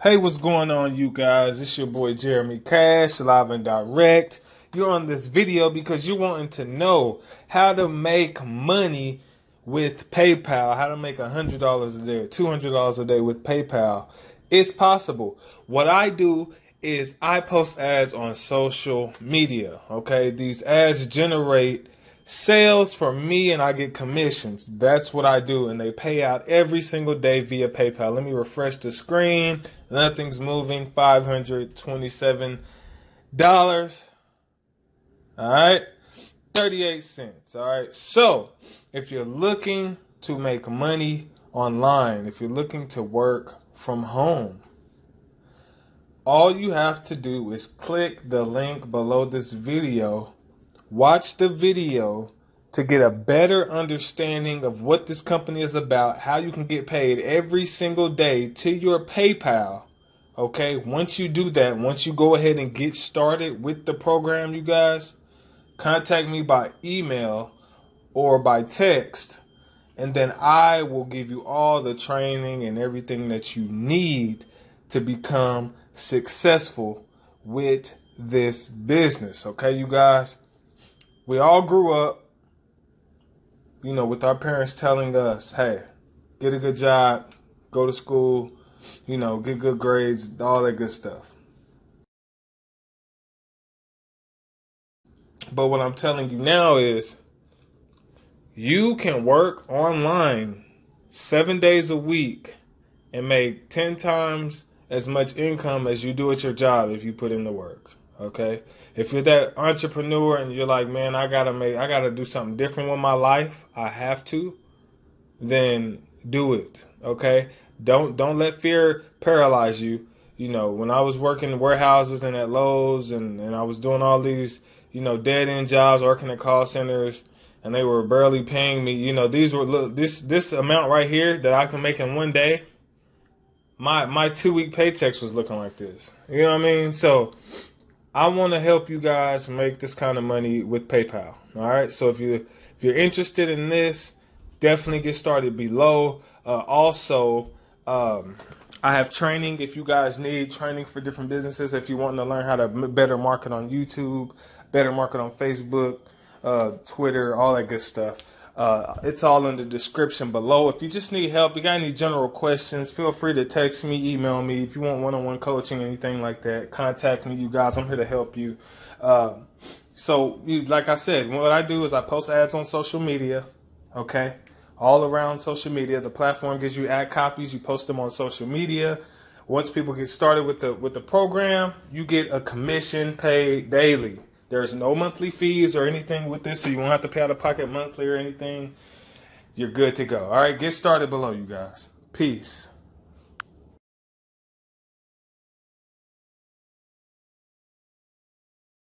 Hey, what's going on, you guys? It's your boy Jeremy Cash, live and direct. You're on this video because you're wanting to know how to make money with PayPal, how to make $100 a day or $200 a day with PayPal. It's possible. What I do is I post ads on social media. Okay, these ads generate sales for me and I get commissions. That's what I do, and they pay out every single day via PayPal. Let me refresh the screen. Nothing's moving. $527. All right, 38 cents. All right. So, if you're looking to make money online, if you're looking to work from home, all you have to do is click the link below this video. Watch the video to get a better understanding of what this company is about, how you can get paid every single day to your PayPal. Okay, once you do that, once you go ahead and get started with the program, you guys, contact me by email or by text, and then I will give you all the training and everything that you need to become successful with this business. Okay, you guys? We all grew up, with our parents telling us, hey, get a good job, go to school, get good grades, all that good stuff. But what I'm telling you now is you can work online 7 days a week and make 10 times as much income as you do at your job if you put in the work. Okay? If you're that entrepreneur and you're like, man, I gotta do something different with my life, I have to, then do it. Okay? Don't let fear paralyze you. When I was working in warehouses and at Lowe's and I was doing all these, dead end jobs, working at call centers, and they were barely paying me, these were this amount right here that I can make in one day. My 2 week paychecks was looking like this. You know what I mean? So I want to help you guys make this kind of money with PayPal. All right. So if you're interested in this, definitely get started below. Also, I have training if you guys need training for different businesses. If you want to learn how to better market on YouTube, better market on Facebook, Twitter, all that good stuff. It's all in the description below. If you just need help, you got any general questions, feel free to text me, email me. If you want one-on-one coaching, anything like that, contact me, you guys. I'm here to help you. Like I said, what I do is I post ads on social media, okay? All around social media. The platform gives you ad copies. You post them on social media. Once people get started with the program, you get a commission paid daily. There's no monthly fees or anything with this, so you won't have to pay out of pocket monthly or anything. You're good to go. All right, get started below, you guys. Peace.